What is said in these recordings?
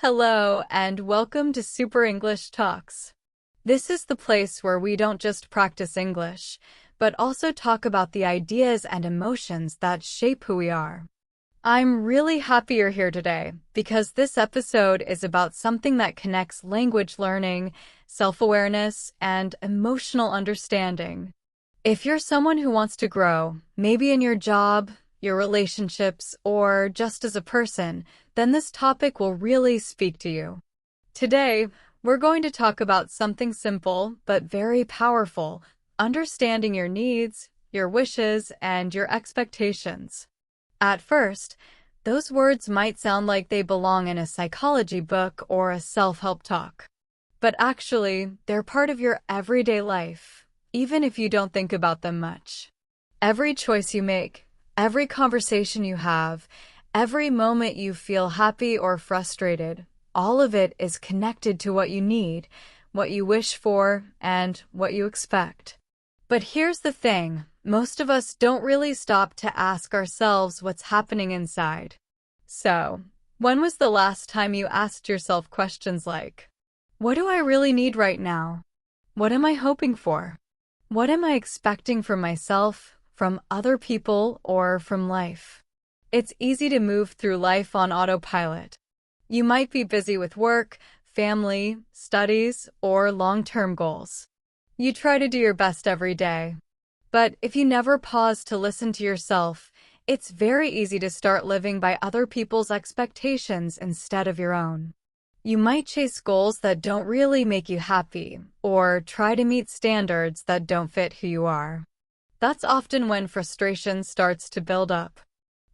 Hello, and welcome to Super English Talks. This is the place where we don't just practice English, but also talk about the ideas and emotions that shape who we are. I'm really happy you're here today because this episode is about something that connects language learning, self-awareness, and emotional understanding. If you're someone who wants to grow, maybe in your job, your relationships, or just as a person, then this topic will really speak to you. Today, we're going to talk about something simple but very powerful: understanding your needs, your wishes, and your expectations. At first, those words might sound like they belong in a psychology book or a self-help talk. But actually, they're part of your everyday life, even if you don't think about them much. Every choice you make, every conversation you have, every moment you feel happy or frustrated, all of it is connected to what you need, what you wish for, and what you expect. But here's the thing, most of us don't really stop to ask ourselves what's happening inside. So, when was the last time you asked yourself questions like, what do I really need right now? What am I hoping for? What am I expecting from myself, from other people, or from life? It's easy to move through life on autopilot. You might be busy with work, family, studies, or long-term goals. You try to do your best every day. But if you never pause to listen to yourself, it's very easy to start living by other people's expectations instead of your own. You might chase goals that don't really make you happy, or try to meet standards that don't fit who you are. That's often when frustration starts to build up.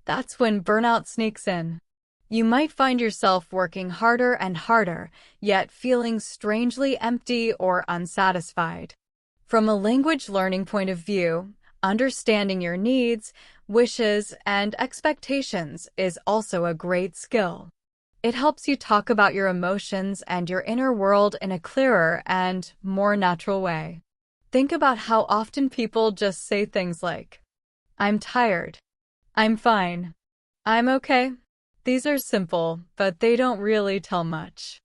That's when burnout sneaks in. You might find yourself working harder and harder, yet feeling strangely empty or unsatisfied. From a language learning point of view, understanding your needs, wishes, and expectations is also a great skill. It helps you talk about your emotions and your inner world in a clearer and more natural way. Think about how often people just say things like, I'm tired. I'm fine. I'm okay. These are simple, but they don't really tell much.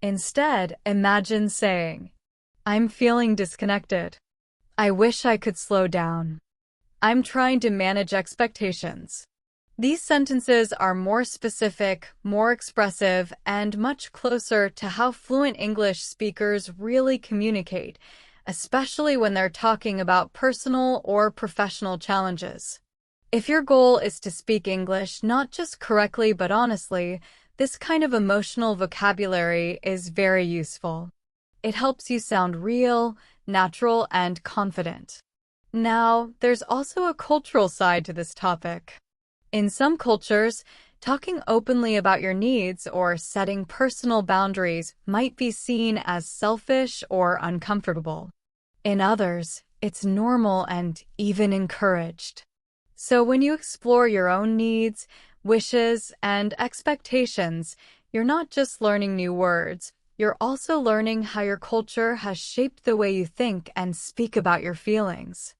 Instead, imagine saying, I'm feeling disconnected. I wish I could slow down. I'm trying to manage expectations. These sentences are more specific, more expressive, and much closer to how fluent English speakers really communicate, especially when they're talking about personal or professional challenges. If your goal is to speak English not just correctly but honestly, this kind of emotional vocabulary is very useful. It helps you sound real, natural, and confident. Now, there's also a cultural side to this topic. In some cultures, talking openly about your needs or setting personal boundaries might be seen as selfish or uncomfortable. In others, it's normal and even encouraged. So when you explore your own needs, wishes, and expectations, you're not just learning new words, you're also learning how your culture has shaped the way you think and speak about your feelings.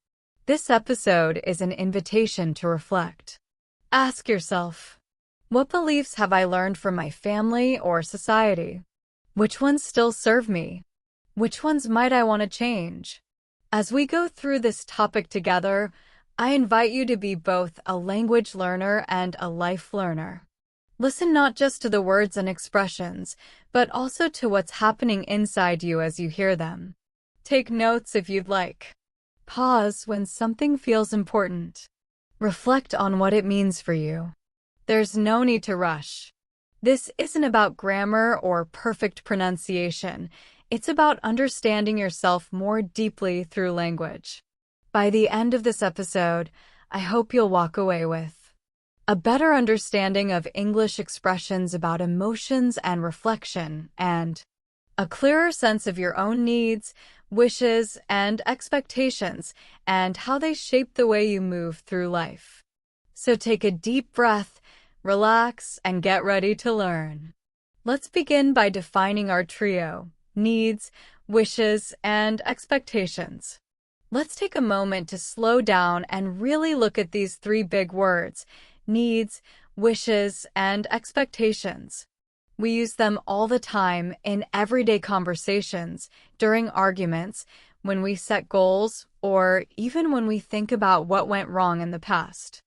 This episode is an invitation to reflect. Ask yourself, what beliefs have I learned from my family or society? Which ones still serve me? Which ones might I want to change? As we go through this topic together, I invite you to be both a language learner and a life learner. Listen not just to the words and expressions, but also to what's happening inside you as you hear them. Take notes if you'd like. Pause when something feels important. Reflect on what it means for you. There's no need to rush. This isn't about grammar or perfect pronunciation. It's about understanding yourself more deeply through language. By the end of this episode, I hope you'll walk away with a better understanding of English expressions about emotions and reflection, and a clearer sense of your own needs, wishes, and expectations, and how they shape the way you move through life. So take a deep breath, relax, and get ready to learn. Let's begin by defining our trio: needs, wishes, and expectations. Let's take a moment to slow down and really look at these three big words: needs, wishes, and expectations. We use them all the time in everyday conversations, during arguments, when we set goals, or even when we think about what went wrong in the past.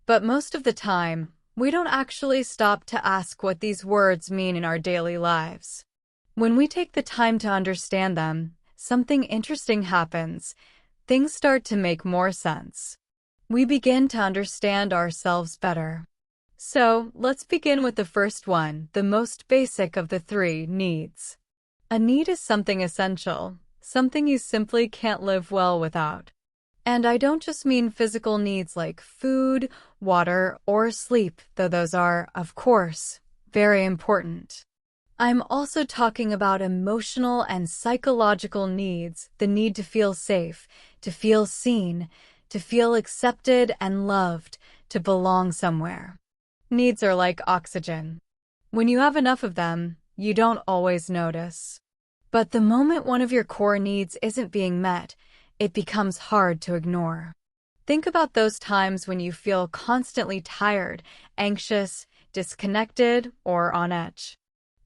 But most of the time, we don't actually stop to ask what these words mean in our daily lives. When we take the time to understand them, something interesting happens. Things start to make more sense. We begin to understand ourselves better. So, let's begin with the first one, the most basic of the three, needs. A need is something essential, something you simply can't live well without. And I don't just mean physical needs like food, water, or sleep, though those are, of course, very important. I'm also talking about emotional and psychological needs, the need to feel safe, to feel seen, to feel accepted and loved, to belong somewhere. Needs are like oxygen. When you have enough of them, you don't always notice. But the moment one of your core needs isn't being met, it becomes hard to ignore. Think about those times when you feel constantly tired, anxious, disconnected, or on edge.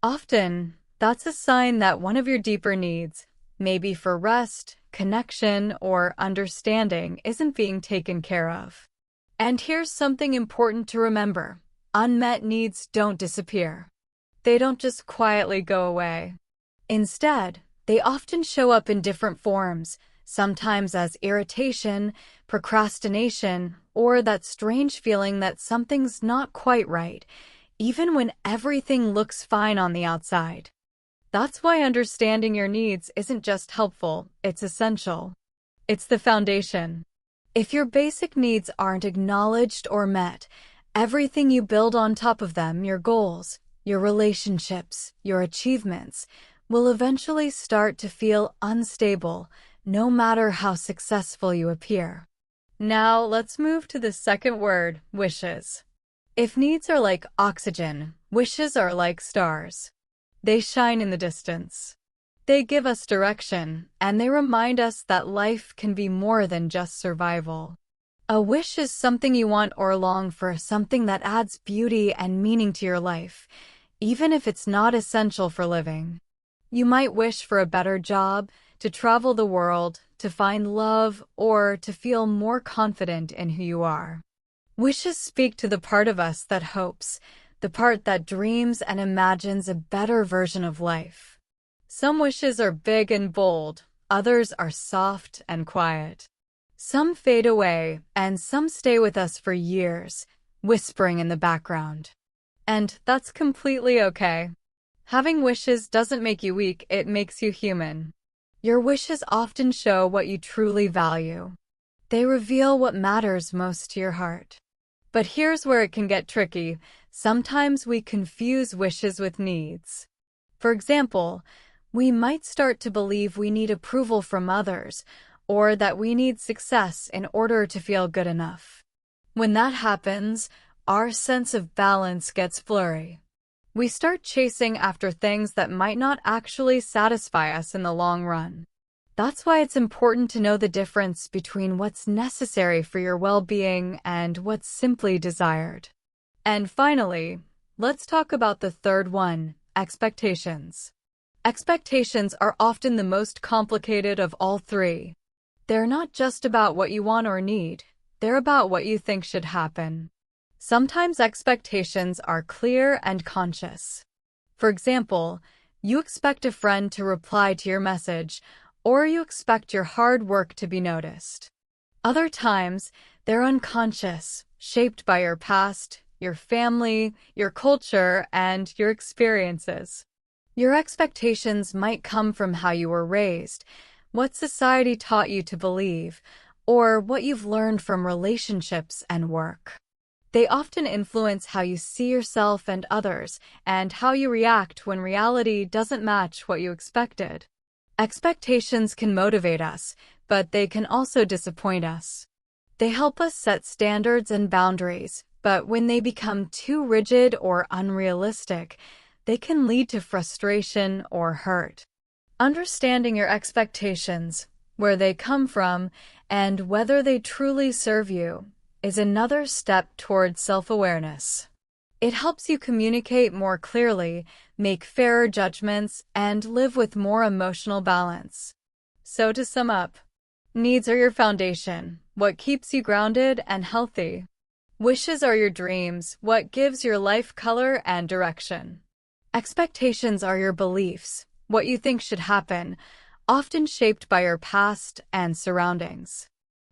Often, that's a sign that one of your deeper needs, maybe for rest, connection, or understanding, isn't being taken care of. And here's something important to remember. Unmet needs don't disappear. They don't just quietly go away. Instead, they often show up in different forms, sometimes as irritation, procrastination, or that strange feeling that something's not quite right, even when everything looks fine on the outside. That's why understanding your needs isn't just helpful, it's essential. It's the foundation. If your basic needs aren't acknowledged or met, everything you build on top of them, your goals, your relationships, your achievements, will eventually start to feel unstable, no matter how successful you appear. Now, let's move to the second word, wishes. If needs are like oxygen, wishes are like stars. They shine in the distance. They give us direction, and they remind us that life can be more than just survival. A wish is something you want or long for, something that adds beauty and meaning to your life, even if it's not essential for living. You might wish for a better job, to travel the world, to find love, or to feel more confident in who you are. Wishes speak to the part of us that hopes, the part that dreams and imagines a better version of life. Some wishes are big and bold, others are soft and quiet. Some fade away, and some stay with us for years, whispering in the background. And that's completely okay. Having wishes doesn't make you weak, it makes you human. Your wishes often show what you truly value. They reveal what matters most to your heart. But here's where it can get tricky. Sometimes we confuse wishes with needs. For example, we might start to believe we need approval from others, or that we need success in order to feel good enough. When that happens, our sense of balance gets blurry. We start chasing after things that might not actually satisfy us in the long run. That's why it's important to know the difference between what's necessary for your well-being and what's simply desired. And finally, let's talk about the third one, expectations. Expectations are often the most complicated of all three. They're not just about what you want or need, they're about what you think should happen. Sometimes expectations are clear and conscious. For example, you expect a friend to reply to your message, or you expect your hard work to be noticed. Other times, they're unconscious, shaped by your past, your family, your culture, and your experiences. Your expectations might come from how you were raised, what society taught you to believe, or what you've learned from relationships and work. They often influence how you see yourself and others, and how you react when reality doesn't match what you expected. Expectations can motivate us, but they can also disappoint us. They help us set standards and boundaries, but when they become too rigid or unrealistic, they can lead to frustration or hurt. Understanding your expectations, where they come from, and whether they truly serve you, is another step toward self-awareness. It helps you communicate more clearly, make fairer judgments, and live with more emotional balance. So to sum up, needs are your foundation, what keeps you grounded and healthy. Wishes are your dreams, what gives your life color and direction. Expectations are your beliefs, what you think should happen, often shaped by your past and surroundings.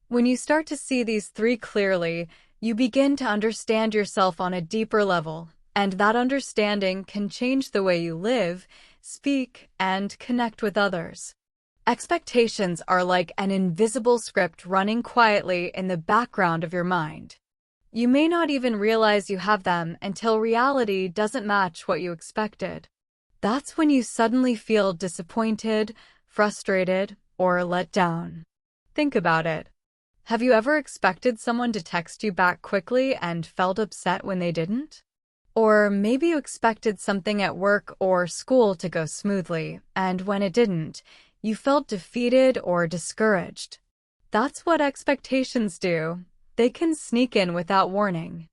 When you start to see these three clearly, you begin to understand yourself on a deeper level, and that understanding can change the way you live, speak, and connect with others. Expectations are like an invisible script running quietly in the background of your mind. You may not even realize you have them until reality doesn't match what you expected. That's when you suddenly feel disappointed, frustrated, or let down. Think about it. Have you ever expected someone to text you back quickly and felt upset when they didn't? Or maybe you expected something at work or school to go smoothly, and when it didn't, you felt defeated or discouraged. That's what expectations do. They can sneak in without warning.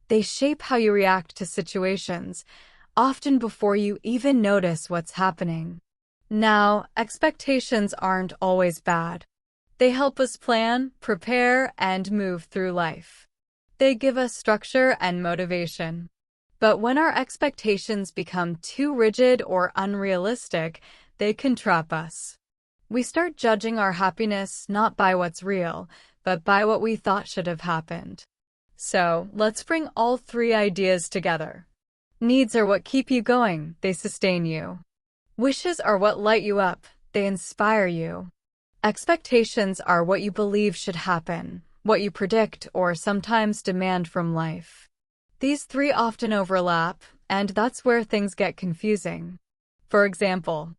They shape how you react to situations, often before you even notice what's happening. Now, expectations aren't always bad. They help us plan, prepare, and move through life. They give us structure and motivation. But when our expectations become too rigid or unrealistic, they can trap us. We start judging our happiness not by what's real, but by what we thought should have happened. So, let's bring all three ideas together. Needs are what keep you going, they sustain you. Wishes are what light you up, they inspire you. Expectations are what you believe should happen, what you predict or sometimes demand from life. These three often overlap, and that's where things get confusing. For example,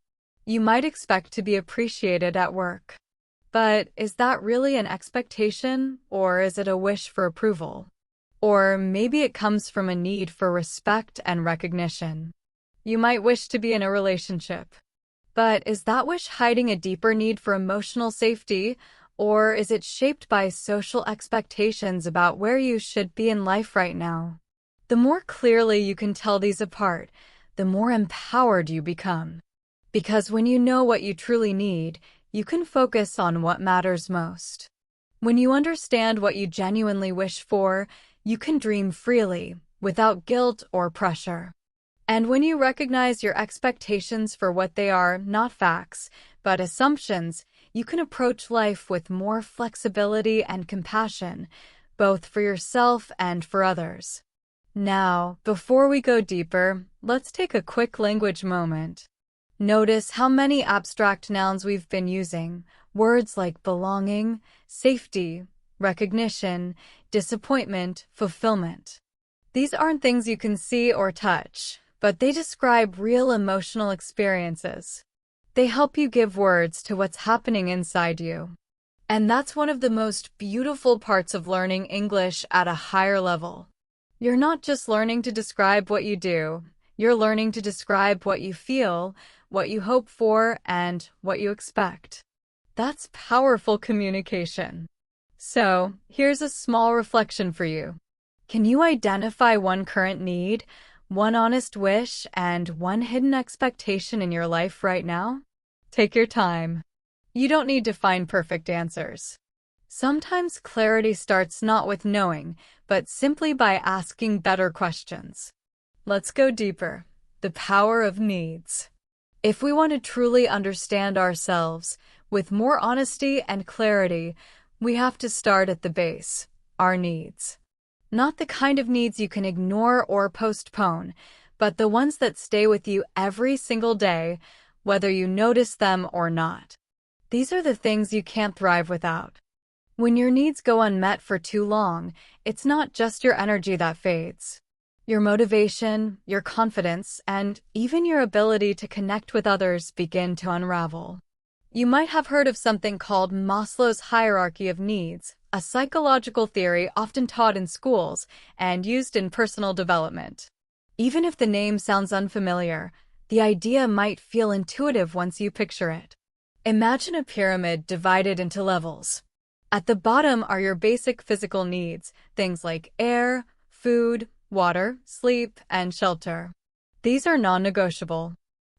you might expect to be appreciated at work. But is that really an expectation, or is it a wish for approval? Or maybe it comes from a need for respect and recognition. You might wish to be in a relationship. But is that wish hiding a deeper need for emotional safety, or is it shaped by social expectations about where you should be in life right now? The more clearly you can tell these apart, the more empowered you become. Because when you know what you truly need, you can focus on what matters most. When you understand what you genuinely wish for, you can dream freely, without guilt or pressure. And when you recognize your expectations for what they are, not facts, but assumptions, you can approach life with more flexibility and compassion, both for yourself and for others. Now, before we go deeper, let's take a quick language moment. Notice how many abstract nouns we've been using, words like belonging, safety, recognition, disappointment, fulfillment. These aren't things you can see or touch, but they describe real emotional experiences. They help you give words to what's happening inside you. And that's one of the most beautiful parts of learning English at a higher level. You're not just learning to describe what you do, you're learning to describe what you feel, what you hope for, and what you expect. That's powerful communication. So, here's a small reflection for you. Can you identify one current need, one honest wish, and one hidden expectation in your life right now? Take your time. You don't need to find perfect answers. Sometimes clarity starts not with knowing, but simply by asking better questions. Let's go deeper. The power of needs. If we want to truly understand ourselves, with more honesty and clarity, we have to start at the base, our needs. Not the kind of needs you can ignore or postpone, but the ones that stay with you every single day, whether you notice them or not. These are the things you can't thrive without. When your needs go unmet for too long, it's not just your energy that fades. Your motivation, your confidence, and even your ability to connect with others begin to unravel. You might have heard of something called Maslow's hierarchy of needs, a psychological theory often taught in schools and used in personal development. Even if the name sounds unfamiliar, the idea might feel intuitive once you picture it. Imagine a pyramid divided into levels. At the bottom are your basic physical needs, things like air, food, water, sleep, and shelter. These are non-negotiable.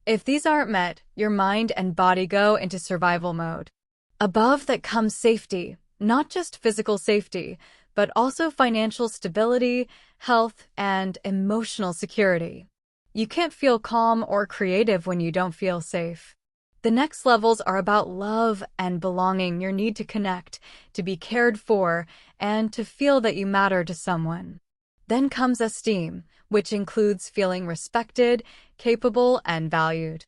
If these aren't met, your mind and body go into survival mode. Above that comes safety, not just physical safety, but also financial stability, health, and emotional security. You can't feel calm or creative when you don't feel safe. The next levels are about love and belonging, your need to connect, to be cared for, and to feel that you matter to someone. Then comes esteem, which includes feeling respected, capable, and valued.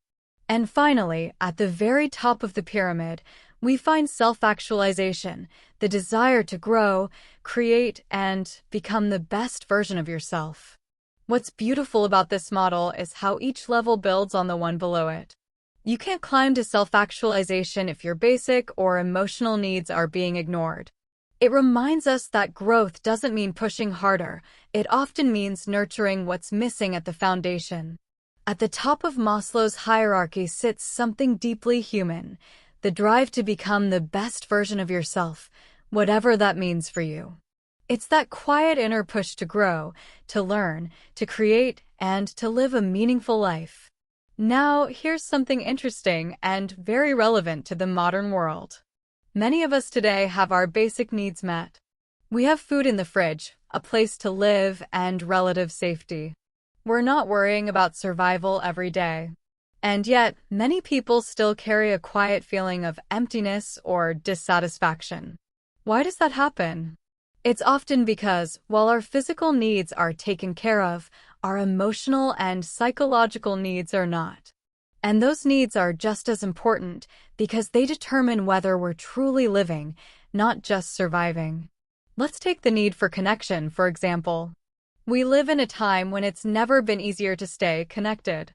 And finally, at the very top of the pyramid, we find self-actualization, the desire to grow, create, and become the best version of yourself. What's beautiful about this model is how each level builds on the one below it. You can't climb to self-actualization if your basic or emotional needs are being ignored. It reminds us that growth doesn't mean pushing harder. It often means nurturing what's missing at the foundation. At the top of Maslow's hierarchy sits something deeply human, the drive to become the best version of yourself, whatever that means for you. It's that quiet inner push to grow, to learn, to create, and to live a meaningful life. Now, here's something interesting and very relevant to the modern world. Many of us today have our basic needs met. We have food in the fridge, a place to live, and relative safety. We're not worrying about survival every day. And yet, many people still carry a quiet feeling of emptiness or dissatisfaction. Why does that happen? It's often because, while our physical needs are taken care of, our emotional and psychological needs are not. And those needs are just as important because they determine whether we're truly living, not just surviving. Let's take the need for connection, for example. We live in a time when it's never been easier to stay connected.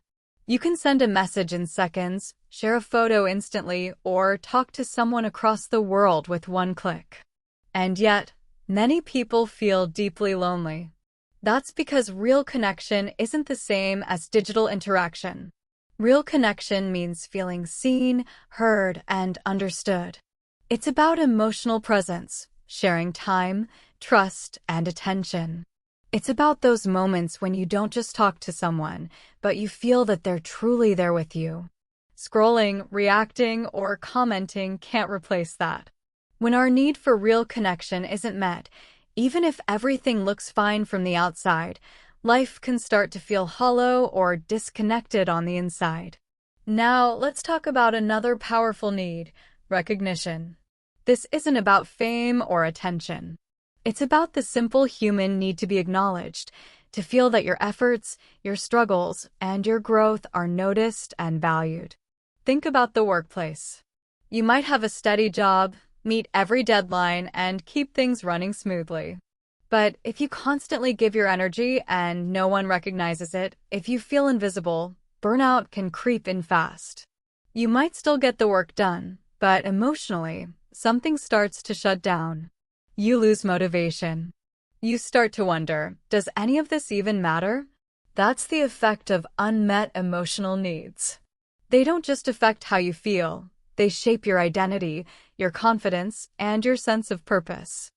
You can send a message in seconds, share a photo instantly, or talk to someone across the world with one click. And yet, many people feel deeply lonely. That's because real connection isn't the same as digital interaction. Real connection means feeling seen, heard, and understood. It's about emotional presence, sharing time, trust, and attention. It's about those moments when you don't just talk to someone, but you feel that they're truly there with you. Scrolling, reacting, or commenting can't replace that. When our need for real connection isn't met, even if everything looks fine from the outside, life can start to feel hollow or disconnected on the inside. Now, let's talk about another powerful need, recognition. This isn't about fame or attention. It's about the simple human need to be acknowledged, to feel that your efforts, your struggles, and your growth are noticed and valued. Think about the workplace. You might have a steady job, meet every deadline, and keep things running smoothly. But if you constantly give your energy and no one recognizes it, if you feel invisible, burnout can creep in fast. You might still get the work done, but emotionally, something starts to shut down. You lose motivation. You start to wonder, does any of this even matter? That's the effect of unmet emotional needs. They don't just affect how you feel, they shape your identity, your confidence, and your sense of purpose.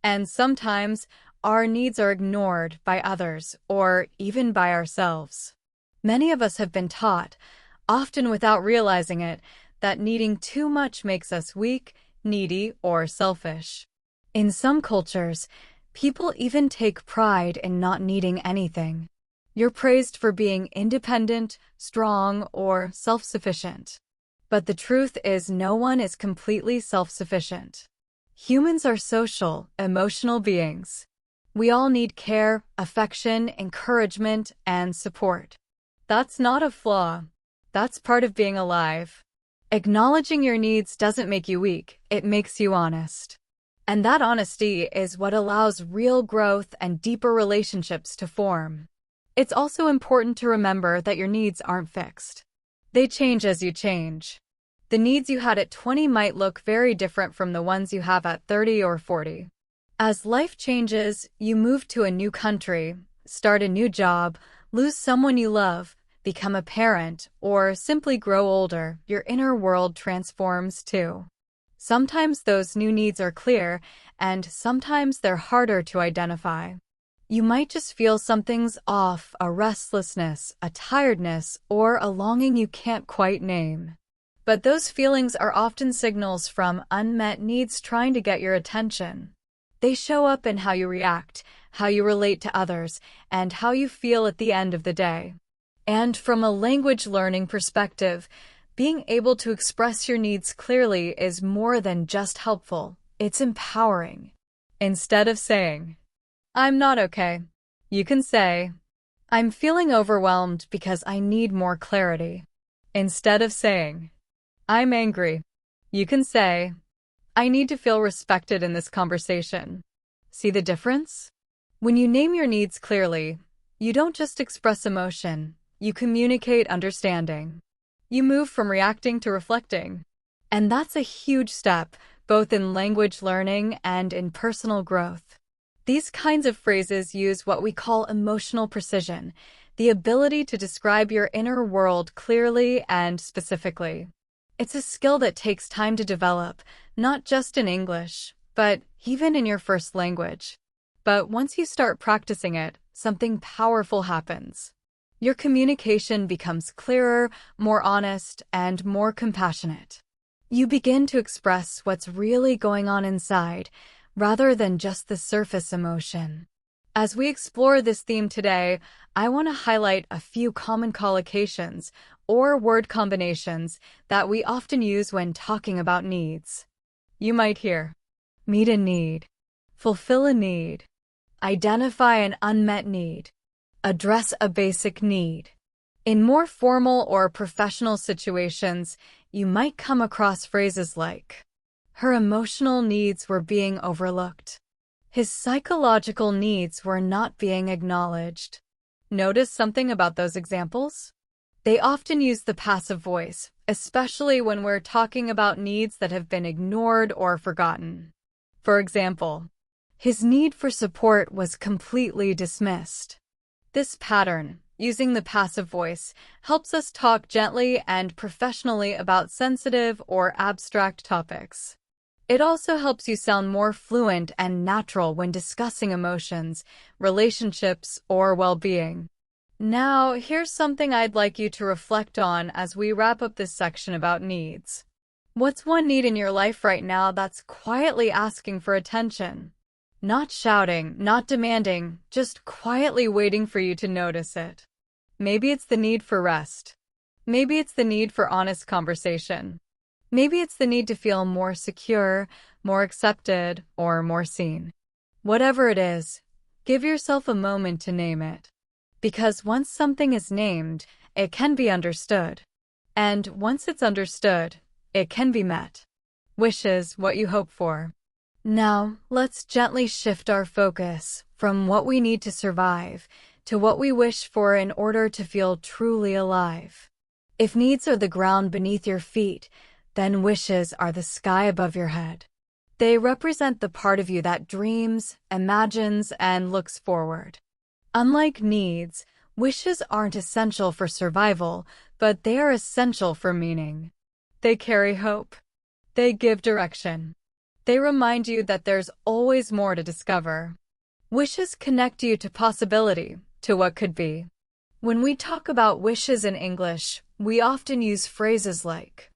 And sometimes, our needs are ignored by others, or even by ourselves. Many of us have been taught, often without realizing it, that needing too much makes us weak, needy, or selfish. In some cultures, people even take pride in not needing anything. You're praised for being independent, strong, or self-sufficient. But the truth is, no one is completely self-sufficient. Humans are social, emotional beings. We all need care, affection, encouragement, and support. That's not a flaw. That's part of being alive. Acknowledging your needs doesn't make you weak, it makes you honest. And that honesty is what allows real growth and deeper relationships to form. It's also important to remember that your needs aren't fixed. They change as you change. The needs you had at 20 might look very different from the ones you have at 30 or 40. As life changes, you move to a new country, start a new job, lose someone you love, become a parent, or simply grow older, your inner world transforms too. Sometimes those new needs are clear, and sometimes they're harder to identify. You might just feel something's off, a restlessness, a tiredness, or a longing you can't quite name. But those feelings are often signals from unmet needs trying to get your attention. They show up in how you react, how you relate to others, and how you feel at the end of the day. And from a language learning perspective, being able to express your needs clearly is more than just helpful, it's empowering. Instead of saying, "I'm not okay," you can say, "I'm feeling overwhelmed because I need more clarity." Instead of saying, "I'm angry," you can say, "I need to feel respected in this conversation." See the difference? When you name your needs clearly, you don't just express emotion, you communicate understanding. You move from reacting to reflecting. And that's a huge step, both in language learning and in personal growth. These kinds of phrases use what we call emotional precision, the ability to describe your inner world clearly and specifically. It's a skill that takes time to develop, not just in English, but even in your first language. But once you start practicing it, something powerful happens. Your communication becomes clearer, more honest, and more compassionate. You begin to express what's really going on inside, rather than just the surface emotion. As we explore this theme today, I want to highlight a few common collocations, or word combinations, that we often use when talking about needs. You might hear, meet a need, fulfill a need, identify an unmet need, address a basic need. In more formal or professional situations, you might come across phrases like, her emotional needs were being overlooked. His psychological needs were not being acknowledged. Notice something about those examples? They often use the passive voice, especially when we're talking about needs that have been ignored or forgotten. For example, his need for support was completely dismissed. This pattern, using the passive voice, helps us talk gently and professionally about sensitive or abstract topics. It also helps you sound more fluent and natural when discussing emotions, relationships, or well-being. Now, here's something I'd like you to reflect on as we wrap up this section about needs. What's one need in your life right now that's quietly asking for attention? Not shouting, not demanding, just quietly waiting for you to notice it. Maybe it's the need for rest. Maybe it's the need for honest conversation. Maybe it's the need to feel more secure, more accepted, or more seen. Whatever it is, give yourself a moment to name it. Because once something is named, it can be understood. And once it's understood, it can be met. Wish is what you hope for. Now, let's gently shift our focus from what we need to survive to what we wish for in order to feel truly alive. If needs are the ground beneath your feet, then wishes are the sky above your head. They represent the part of you that dreams, imagines, and looks forward. Unlike needs, wishes aren't essential for survival, but they are essential for meaning. They carry hope. They give direction. They remind you that there's always more to discover. Wishes connect you to possibility, to what could be. When we talk about wishes in English, we often use phrases like,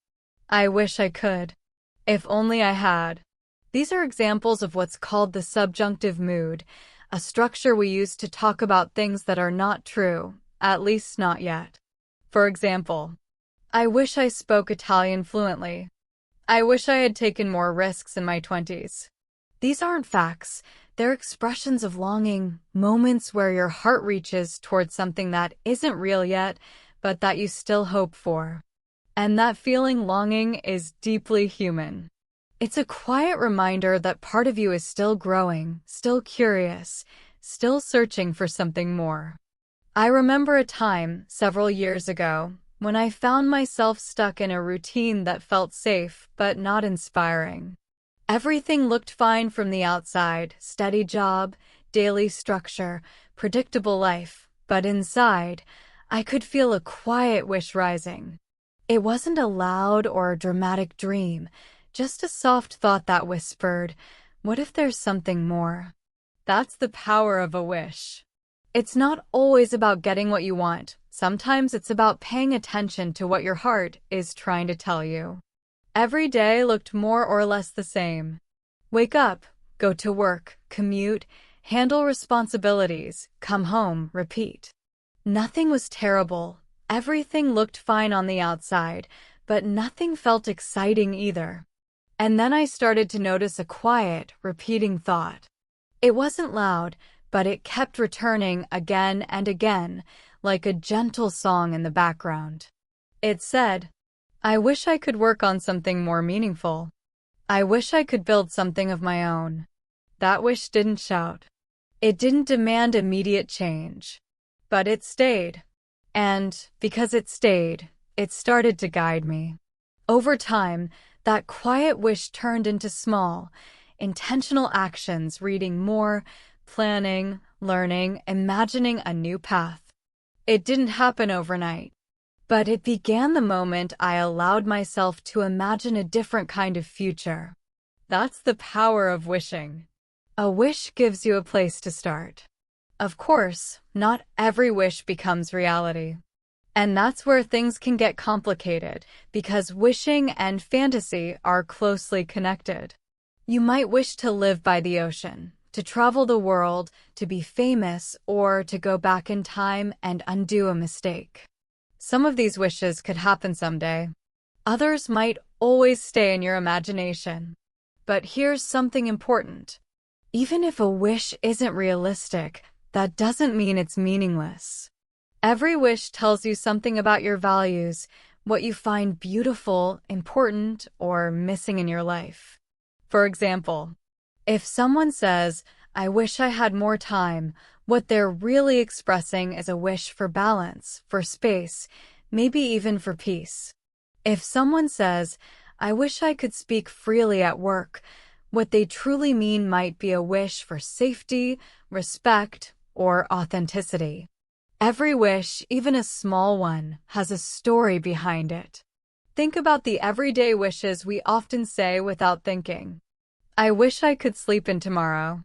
I wish I could. If only I had. These are examples of what's called the subjunctive mood, a structure we use to talk about things that are not true, at least not yet. For example, I wish I spoke Italian fluently. I wish I had taken more risks in my 20s. These aren't facts, they're expressions of longing, moments where your heart reaches towards something that isn't real yet, but that you still hope for. And that feeling longing is deeply human. It's a quiet reminder that part of you is still growing, still curious, still searching for something more. I remember a time, several years ago, when I found myself stuck in a routine that felt safe but not inspiring. Everything looked fine from the outside, steady job, daily structure, predictable life, but inside, I could feel a quiet wish rising. It wasn't a loud or dramatic dream, just a soft thought that whispered, what if there's something more? That's the power of a wish. It's not always about getting what you want. Sometimes it's about paying attention to what your heart is trying to tell you. Every day looked more or less the same. Wake up, go to work, commute, handle responsibilities, come home, repeat. Nothing was terrible. Everything looked fine on the outside, but nothing felt exciting either. And then I started to notice a quiet, repeating thought. It wasn't loud, but it kept returning again and again, like a gentle song in the background. It said, I wish I could work on something more meaningful. I wish I could build something of my own. That wish didn't shout. It didn't demand immediate change. But it stayed. And because it stayed, it started to guide me. Over time, that quiet wish turned into small, intentional actions, reading more, planning, learning, imagining a new path. It didn't happen overnight, but it began the moment I allowed myself to imagine a different kind of future. That's the power of wishing. A wish gives you a place to start. Of course, not every wish becomes reality. And that's where things can get complicated, because wishing and fantasy are closely connected. You might wish to live by the ocean, to travel the world, to be famous, or to go back in time and undo a mistake. Some of these wishes could happen someday. Others might always stay in your imagination. But here's something important. Even if a wish isn't realistic, that doesn't mean it's meaningless. Every wish tells you something about your values, what you find beautiful, important, or missing in your life. For example, if someone says, I wish I had more time, what they're really expressing is a wish for balance, for space, maybe even for peace. If someone says, I wish I could speak freely at work, what they truly mean might be a wish for safety, respect, or authenticity. Every wish, even a small one, has a story behind it. Think about the everyday wishes we often say without thinking. I wish I could sleep in tomorrow.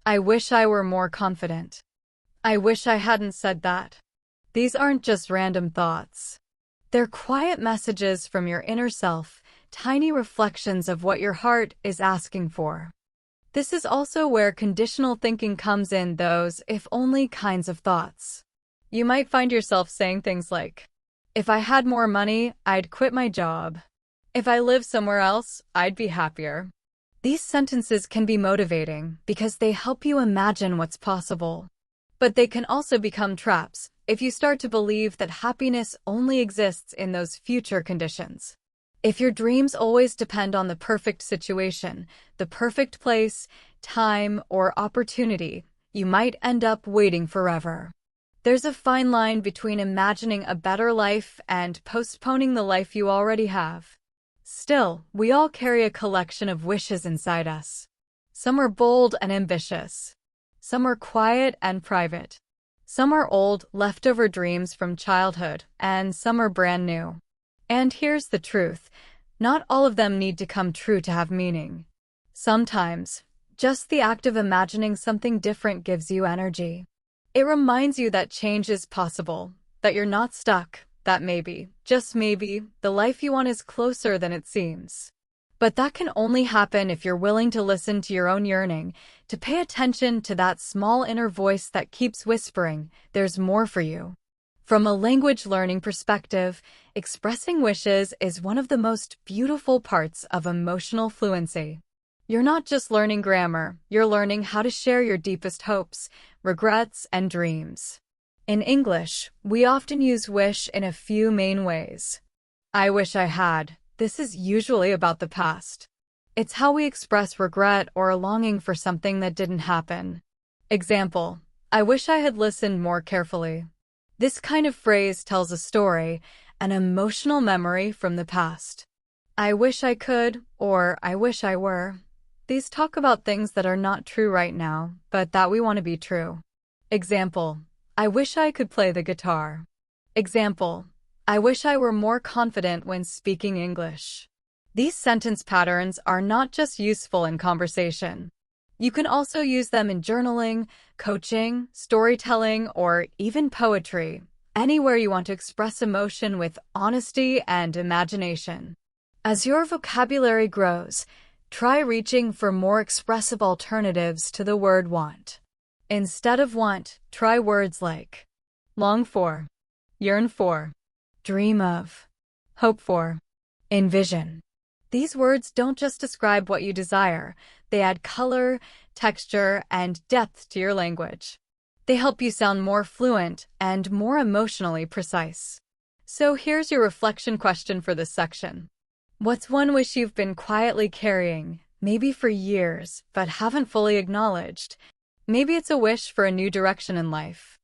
I wish I were more confident. I wish I hadn't said that. These aren't just random thoughts. They're quiet messages from your inner self, tiny reflections of what your heart is asking for. This is also where conditional thinking comes in, those if only kinds of thoughts. You might find yourself saying things like, if I had more money, I'd quit my job. If I lived somewhere else, I'd be happier. These sentences can be motivating because they help you imagine what's possible. But they can also become traps if you start to believe that happiness only exists in those future conditions. If your dreams always depend on the perfect situation, the perfect place, time, or opportunity, you might end up waiting forever. There's a fine line between imagining a better life and postponing the life you already have. Still, we all carry a collection of wishes inside us. Some are bold and ambitious. Some are quiet and private. Some are old, leftover dreams from childhood, and some are brand new. And here's the truth. Not all of them need to come true to have meaning. Sometimes, just the act of imagining something different gives you energy. It reminds you that change is possible, that you're not stuck, that maybe, just maybe, the life you want is closer than it seems. But that can only happen if you're willing to listen to your own yearning, to pay attention to that small inner voice that keeps whispering, there's more for you. From a language learning perspective, expressing wishes is one of the most beautiful parts of emotional fluency. You're not just learning grammar, you're learning how to share your deepest hopes, regrets, and dreams. In English, we often use wish in a few main ways. I wish I had. This is usually about the past. It's how we express regret or a longing for something that didn't happen. Example, I wish I had listened more carefully. This kind of phrase tells a story, an emotional memory from the past. I wish I could, or I wish I were. These talk about things that are not true right now, but that we want to be true. Example, I wish I could play the guitar. Example, I wish I were more confident when speaking English. These sentence patterns are not just useful in conversation. You can also use them in journaling, coaching, storytelling, or even poetry, anywhere you want to express emotion with honesty and imagination. As your vocabulary grows, try reaching for more expressive alternatives to the word want. Instead of want, try words like long for, yearn for, dream of, hope for, envision. These words don't just describe what you desire, they add color, texture, and depth to your language. They help you sound more fluent and more emotionally precise. So here's your reflection question for this section. What's one wish you've been quietly carrying, maybe for years, but haven't fully acknowledged? Maybe it's a wish for a new direction in life.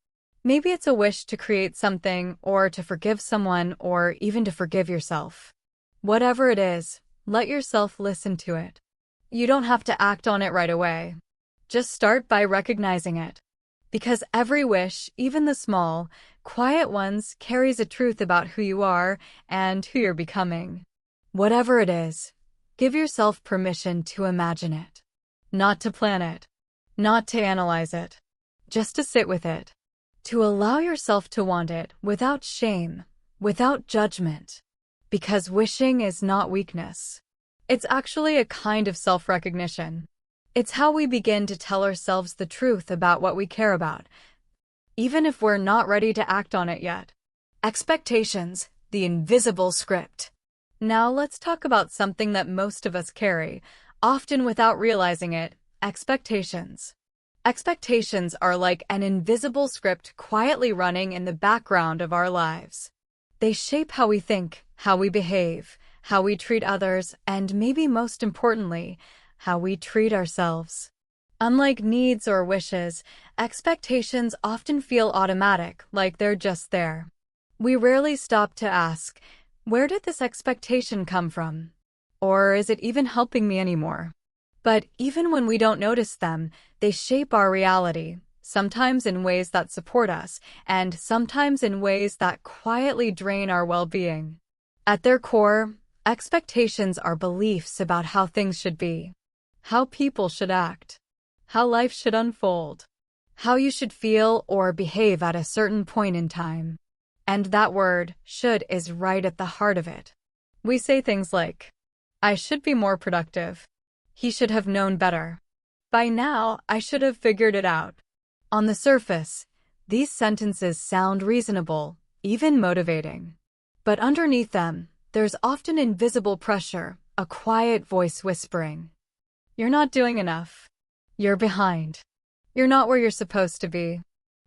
Maybe it's a wish to create something, or to forgive someone, or even to forgive yourself. Whatever it is, let yourself listen to it. You don't have to act on it right away. Just start by recognizing it. Because every wish, even the small, quiet ones, carries a truth about who you are and who you're becoming. Whatever it is, give yourself permission to imagine it. Not to plan it. Not to analyze it. Just to sit with it. To allow yourself to want it without shame, without judgment. Because wishing is not weakness. It's actually a kind of self-recognition. It's how we begin to tell ourselves the truth about what we care about, even if we're not ready to act on it yet. Expectations, the invisible script. Now let's talk about something that most of us carry, often without realizing it: expectations. Expectations are like an invisible script quietly running in the background of our lives. They shape how we think, how we behave, how we treat others, and maybe most importantly, how we treat ourselves. Unlike needs or wishes, expectations often feel automatic, like they're just there. We rarely stop to ask, where did this expectation come from? Or is it even helping me anymore? But even when we don't notice them, they shape our reality, sometimes in ways that support us, and sometimes in ways that quietly drain our well-being. At their core, expectations are beliefs about how things should be, how people should act, how life should unfold, how you should feel or behave at a certain point in time. And that word, should, is right at the heart of it. We say things like, I should be more productive. He should have known better. By now, I should have figured it out. On the surface, these sentences sound reasonable, even motivating. But underneath them, there's often invisible pressure, a quiet voice whispering, you're not doing enough. You're behind. You're not where you're supposed to be.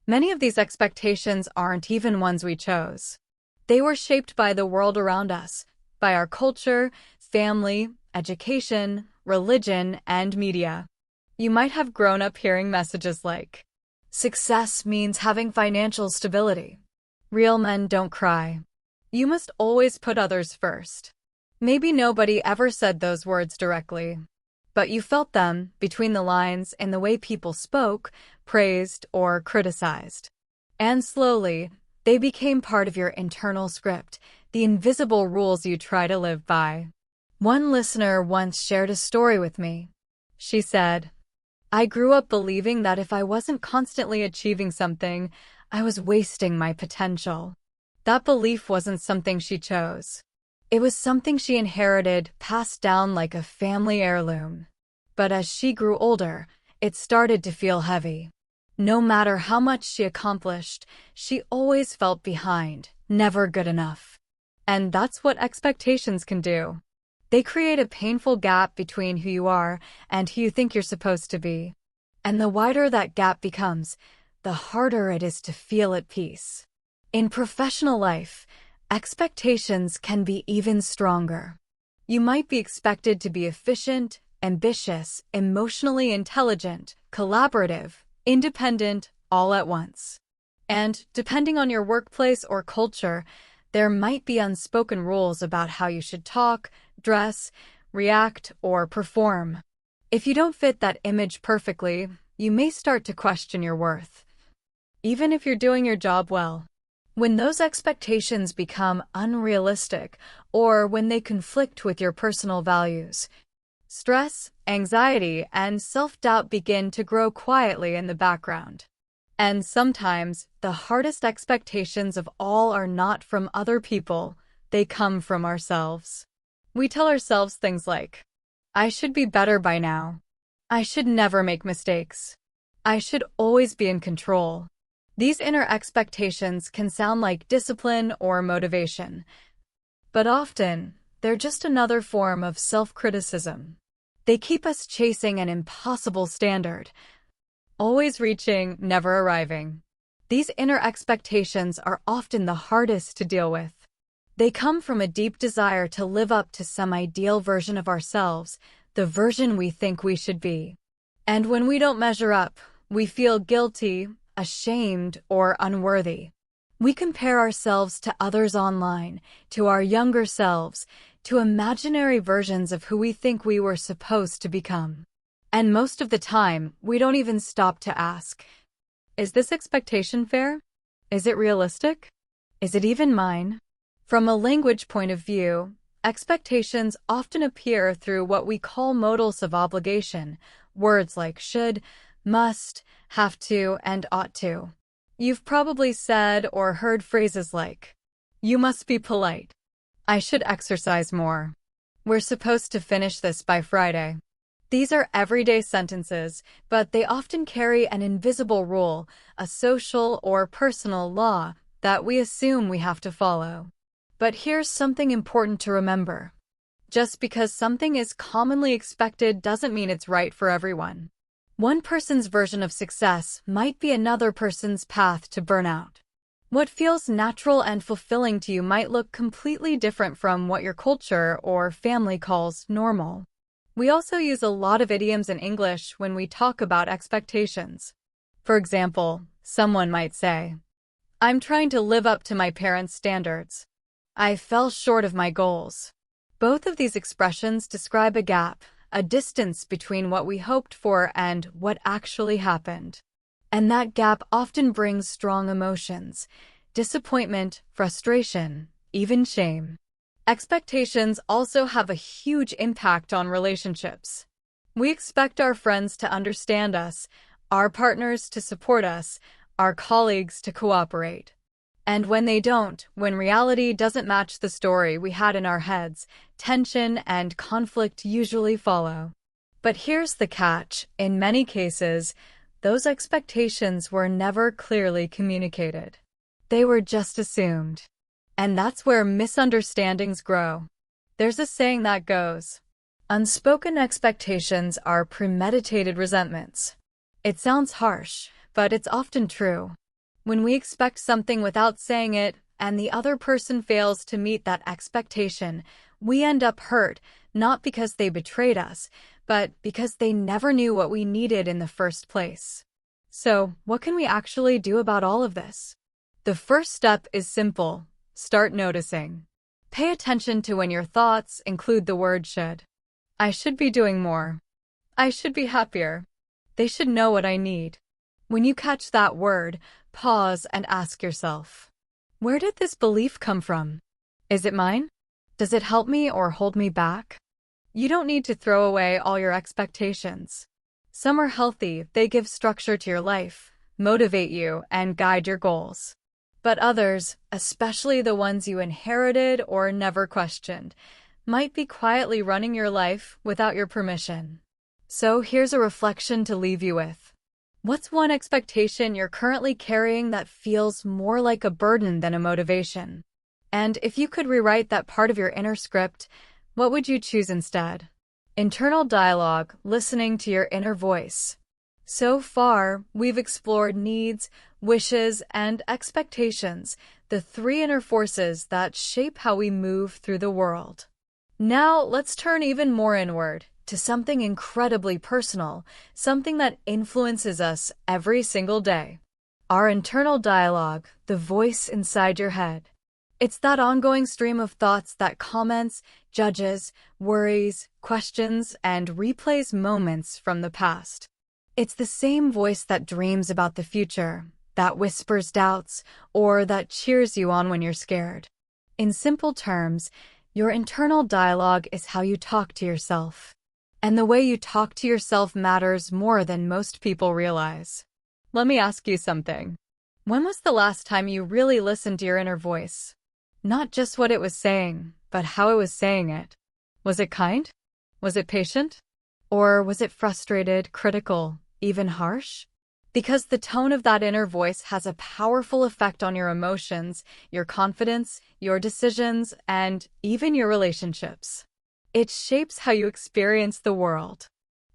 Many of these expectations aren't even ones we chose. They were shaped by the world around us, by our culture, family, education, religion, and media. You might have grown up hearing messages like, success means having financial stability. Real men don't cry. You must always put others first. Maybe nobody ever said those words directly, but you felt them between the lines in the way people spoke, praised, or criticized. And slowly, they became part of your internal script, the invisible rules you try to live by. One listener once shared a story with me. She said, I grew up believing that if I wasn't constantly achieving something, I was wasting my potential. That belief wasn't something she chose. It was something she inherited, passed down like a family heirloom. But as she grew older, it started to feel heavy. No matter how much she accomplished, she always felt behind, never good enough. And that's what expectations can do. They create a painful gap between who you are and who you think you're supposed to be. And the wider that gap becomes, the harder it is to feel at peace. In professional life, expectations can be even stronger. You might be expected to be efficient, ambitious, emotionally intelligent, collaborative, independent, all at once. And, depending on your workplace or culture, there might be unspoken rules about how you should talk, dress, react, or perform. If you don't fit that image perfectly, you may start to question your worth, even if you're doing your job well. When those expectations become unrealistic, or when they conflict with your personal values, Stress, anxiety, and self-doubt begin to grow quietly in the background. And sometimes, the hardest expectations of all are not from other people, they come from ourselves. We tell ourselves things like, I should be better by now. I should never make mistakes. I should always be in control. These inner expectations can sound like discipline or motivation, but often, they're just another form of self-criticism. They keep us chasing an impossible standard, always reaching, never arriving. These inner expectations are often the hardest to deal with. They come from a deep desire to live up to some ideal version of ourselves, the version we think we should be. And when we don't measure up, we feel guilty, ashamed, or unworthy. We compare ourselves to others online, to our younger selves, to imaginary versions of who we think we were supposed to become. And most of the time, we don't even stop to ask, is this expectation fair? Is it realistic? Is it even mine? From a language point of view, expectations often appear through what we call modals of obligation, words like should, must, have to, and ought to. You've probably said or heard phrases like, you must be polite. I should exercise more. We're supposed to finish this by Friday. These are everyday sentences, but they often carry an invisible rule, a social or personal law that we assume we have to follow. But here's something important to remember. Just because something is commonly expected doesn't mean it's right for everyone. One person's version of success might be another person's path to burnout. What feels natural and fulfilling to you might look completely different from what your culture or family calls normal. We also use a lot of idioms in English when we talk about expectations. For example, someone might say, I'm trying to live up to my parents' standards. I fell short of my goals. Both of these expressions describe a gap, a distance between what we hoped for and what actually happened. And that gap often brings strong emotions, disappointment, frustration, even shame. Expectations also have a huge impact on relationships. We expect our friends to understand us, our partners to support us, our colleagues to cooperate. And when they don't, when reality doesn't match the story we had in our heads, tension and conflict usually follow. But here's the catch: in many cases, those expectations were never clearly communicated. They were just assumed. And that's where misunderstandings grow. There's a saying that goes, unspoken expectations are premeditated resentments. It sounds harsh, but it's often true. When we expect something without saying it, and the other person fails to meet that expectation, we end up hurt, not because they betrayed us, but because they never knew what we needed in the first place. So, what can we actually do about all of this? The first step is simple. Start noticing. Pay attention to when your thoughts include the word should. I should be doing more. I should be happier. They should know what I need. When you catch that word, pause and ask yourself, where did this belief come from? Is it mine? Does it help me or hold me back? You don't need to throw away all your expectations. Some are healthy, they give structure to your life, motivate you, and guide your goals. But others, especially the ones you inherited or never questioned, might be quietly running your life without your permission. So here's a reflection to leave you with. What's one expectation you're currently carrying that feels more like a burden than a motivation? And if you could rewrite that part of your inner script, what would you choose instead? Internal dialogue, listening to your inner voice. So far, we've explored needs, wishes, and expectations, the three inner forces that shape how we move through the world. Now, let's turn even more inward, to something incredibly personal, something that influences us every single day. Our internal dialogue, the voice inside your head. It's that ongoing stream of thoughts that comments, judges, worries, questions, and replays moments from the past. It's the same voice that dreams about the future, that whispers doubts, or that cheers you on when you're scared. In simple terms, your internal dialogue is how you talk to yourself. And the way you talk to yourself matters more than most people realize. Let me ask you something. When was the last time you really listened to your inner voice? Not just what it was saying, but how it was saying it. Was it kind? Was it patient? Or was it frustrated, critical, even harsh? Because the tone of that inner voice has a powerful effect on your emotions, your confidence, your decisions, and even your relationships. It shapes how you experience the world.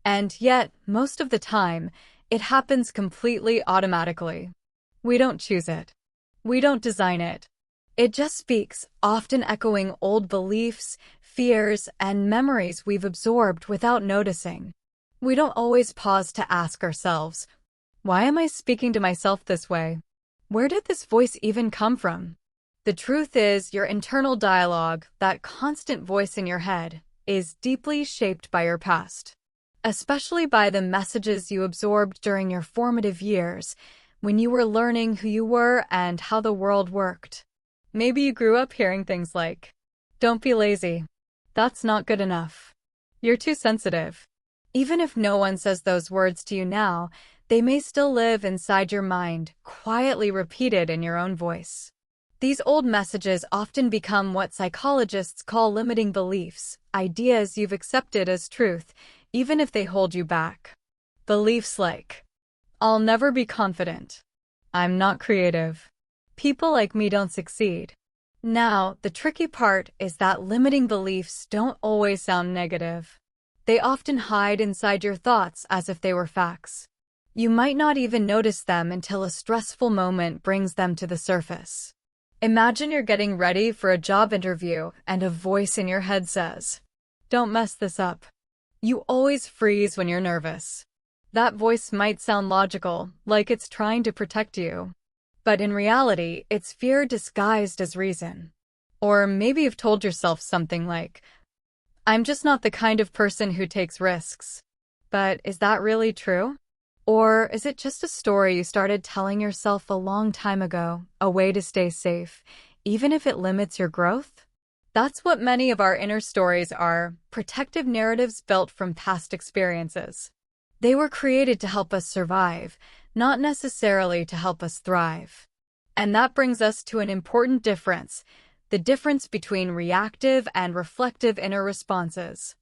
And yet, most of the time, it happens completely automatically. We don't choose it. We don't design it. It just speaks, often echoing old beliefs, fears, and memories we've absorbed without noticing. We don't always pause to ask ourselves, why am I speaking to myself this way? Where did this voice even come from? The truth is, your internal dialogue, that constant voice in your head, is deeply shaped by your past. Especially by the messages you absorbed during your formative years, when you were learning who you were and how the world worked. Maybe you grew up hearing things like, "Don't be lazy. That's not good enough. You're too sensitive." Even if no one says those words to you now, they may still live inside your mind, quietly repeated in your own voice. These old messages often become what psychologists call limiting beliefs, ideas you've accepted as truth, even if they hold you back. Beliefs like, "I'll never be confident. I'm not creative. People like me don't succeed." Now, the tricky part is that limiting beliefs don't always sound negative. They often hide inside your thoughts as if they were facts. You might not even notice them until a stressful moment brings them to the surface. Imagine you're getting ready for a job interview and a voice in your head says, "Don't mess this up." You always freeze when you're nervous. That voice might sound logical, like it's trying to protect you. But in reality, it's fear disguised as reason. Or maybe you've told yourself something like, "I'm just not the kind of person who takes risks." But is that really true? Or is it just a story you started telling yourself a long time ago, a way to stay safe, even if it limits your growth? That's what many of our inner stories are, protective narratives built from past experiences. They were created to help us survive, not necessarily to help us thrive. And that brings us to an important difference, the difference between reactive and reflective inner responses.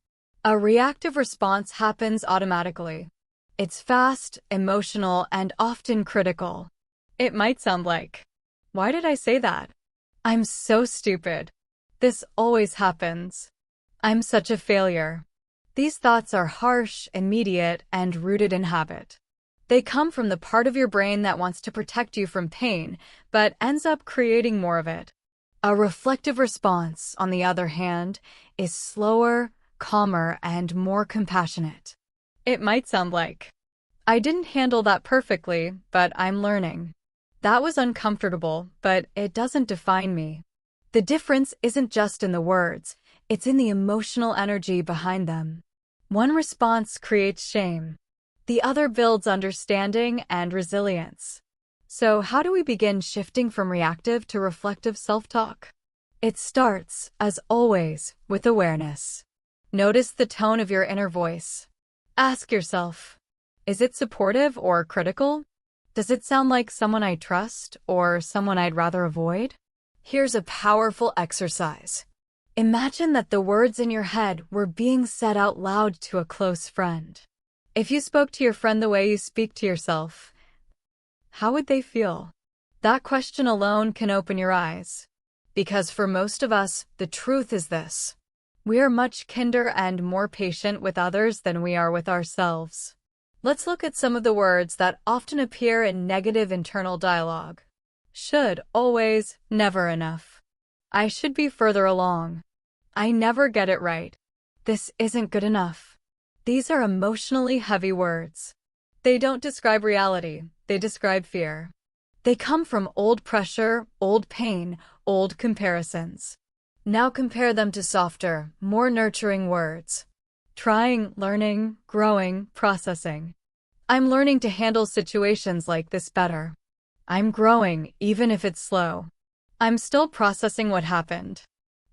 A reactive response happens automatically. It's fast, emotional, and often critical. It might sound like, "Why did I say that? I'm so stupid. This always happens. I'm such a failure." These thoughts are harsh, immediate, and rooted in habit. They come from the part of your brain that wants to protect you from pain, but ends up creating more of it. A reflective response, on the other hand, is slower, calmer, and more compassionate. It might sound like, "I didn't handle that perfectly, but I'm learning. That was uncomfortable, but it doesn't define me." The difference isn't just in the words, it's in the emotional energy behind them. One response creates shame. The other builds understanding and resilience. So how do we begin shifting from reactive to reflective self-talk? It starts, as always, with awareness. Notice the tone of your inner voice. Ask yourself, is it supportive or critical? Does it sound like someone I trust or someone I'd rather avoid? Here's a powerful exercise. Imagine that the words in your head were being said out loud to a close friend. If you spoke to your friend the way you speak to yourself, how would they feel? That question alone can open your eyes. Because for most of us, the truth is this. We are much kinder and more patient with others than we are with ourselves. Let's look at some of the words that often appear in negative internal dialogue. Should, always, never enough. I should be further along. I never get it right. This isn't good enough. These are emotionally heavy words. They don't describe reality, they describe fear. They come from old pressure, old pain, old comparisons. Now compare them to softer, more nurturing words. Trying, learning, growing, processing. I'm learning to handle situations like this better. I'm growing, even if it's slow. I'm still processing what happened.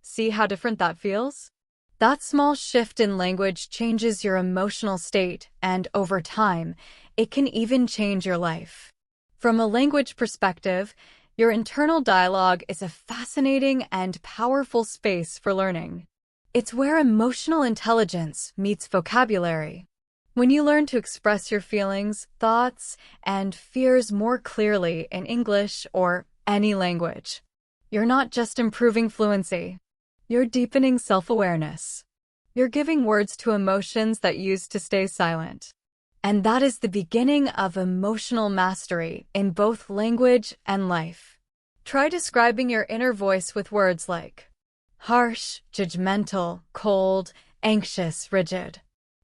See how different that feels? That small shift in language changes your emotional state, and over time, it can even change your life. From a language perspective, your internal dialogue is a fascinating and powerful space for learning. It's where emotional intelligence meets vocabulary. When you learn to express your feelings, thoughts, and fears more clearly in English or any language, you're not just improving fluency. You're deepening self-awareness. You're giving words to emotions that used to stay silent. And that is the beginning of emotional mastery in both language and life. Try describing your inner voice with words like harsh, judgmental, cold, anxious, rigid.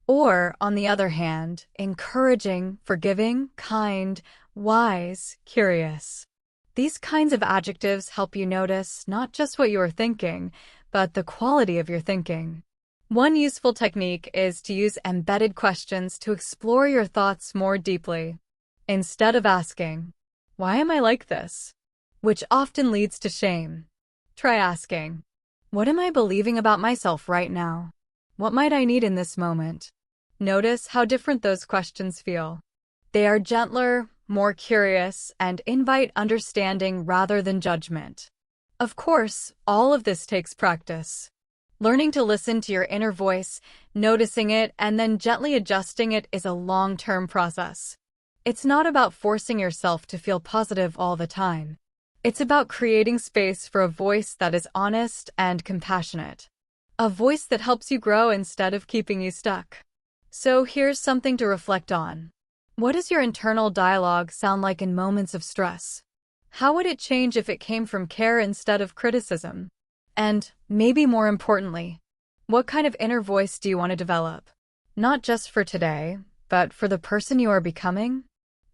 Or, on the other hand, encouraging, forgiving, kind, wise, curious. These kinds of adjectives help you notice not just what you are thinking, but the quality of your thinking. One useful technique is to use embedded questions to explore your thoughts more deeply. Instead of asking, "Why am I like this?" which often leads to shame, try asking, "What am I believing about myself right now? What might I need in this moment?" Notice how different those questions feel. They are gentler, more curious, and invite understanding rather than judgment. Of course, all of this takes practice. Learning to listen to your inner voice, noticing it, and then gently adjusting it is a long-term process. It's not about forcing yourself to feel positive all the time. It's about creating space for a voice that is honest and compassionate. A voice that helps you grow instead of keeping you stuck. So here's something to reflect on. What does your internal dialogue sound like in moments of stress? How would it change if it came from care instead of criticism? And, maybe more importantly, what kind of inner voice do you want to develop? Not just for today, but for the person you are becoming?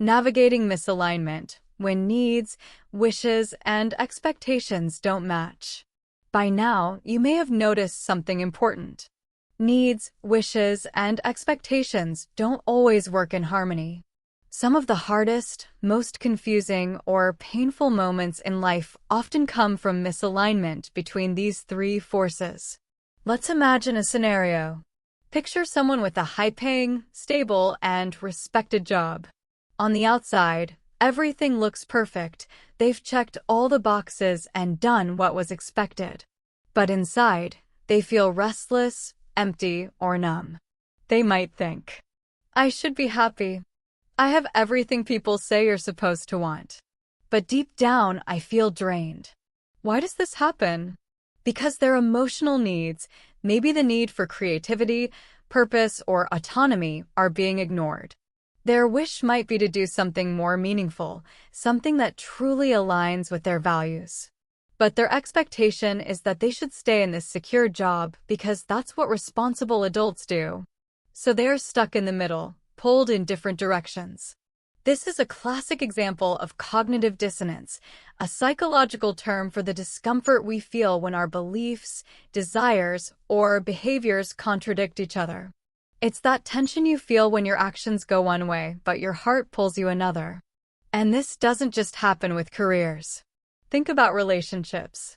Navigating misalignment, when needs, wishes, and expectations don't match. By now, you may have noticed something important. Needs, wishes, and expectations don't always work in harmony. Some of the hardest, most confusing, or painful moments in life often come from misalignment between these three forces. Let's imagine a scenario. Picture someone with a high-paying, stable, and respected job. On the outside, everything looks perfect. They've checked all the boxes and done what was expected. But inside, they feel restless, empty, or numb. They might think, "I should be happy. I have everything people say you're supposed to want. But deep down, I feel drained." Why does this happen? Because their emotional needs, maybe the need for creativity, purpose, or autonomy, are being ignored. Their wish might be to do something more meaningful, something that truly aligns with their values. But their expectation is that they should stay in this secure job because that's what responsible adults do. So they are stuck in the middle, pulled in different directions. This is a classic example of cognitive dissonance, a psychological term for the discomfort we feel when our beliefs, desires, or behaviors contradict each other. It's that tension you feel when your actions go one way, but your heart pulls you another. And this doesn't just happen with careers. Think about relationships.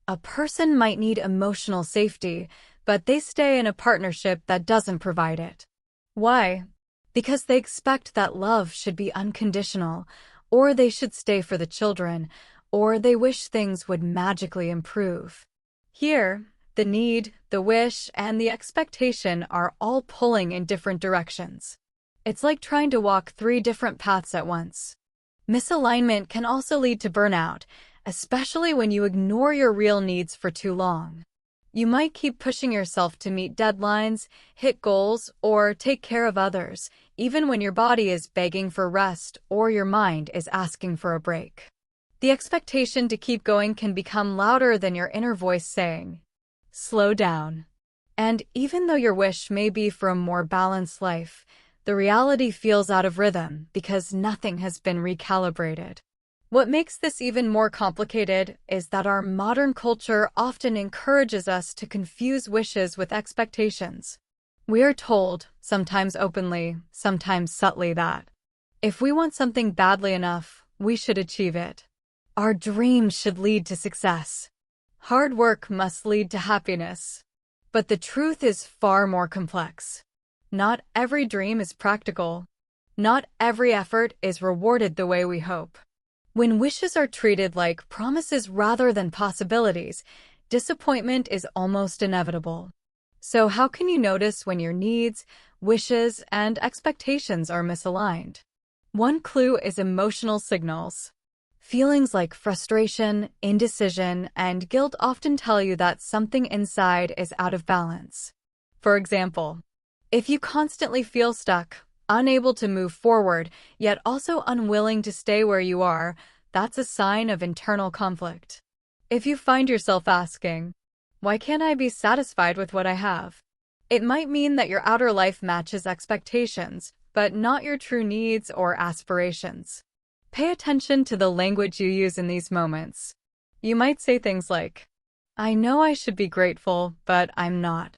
A person might need emotional safety, but they stay in a partnership that doesn't provide it. Why? Because they expect that love should be unconditional, or they should stay for the children, or they wish things would magically improve. Here, the need, the wish, and the expectation are all pulling in different directions. It's like trying to walk three different paths at once. Misalignment can also lead to burnout, especially when you ignore your real needs for too long. You might keep pushing yourself to meet deadlines, hit goals, or take care of others, even when your body is begging for rest or your mind is asking for a break. The expectation to keep going can become louder than your inner voice saying, "Slow down." And even though your wish may be for a more balanced life, the reality feels out of rhythm because nothing has been recalibrated. What makes this even more complicated is that our modern culture often encourages us to confuse wishes with expectations. We are told, sometimes openly, sometimes subtly, that if we want something badly enough, we should achieve it. Our dreams should lead to success. Hard work must lead to happiness. But the truth is far more complex. Not every dream is practical. Not every effort is rewarded the way we hope. When wishes are treated like promises rather than possibilities, disappointment is almost inevitable. So how can you notice when your needs, wishes, and expectations are misaligned? One clue is emotional signals. Feelings like frustration, indecision, and guilt often tell you that something inside is out of balance. For example, if you constantly feel stuck, unable to move forward, yet also unwilling to stay where you are, that's a sign of internal conflict. If you find yourself asking, "Why can't I be satisfied with what I have?" it might mean that your outer life matches expectations, but not your true needs or aspirations. Pay attention to the language you use in these moments. You might say things like, "I know I should be grateful, but I'm not.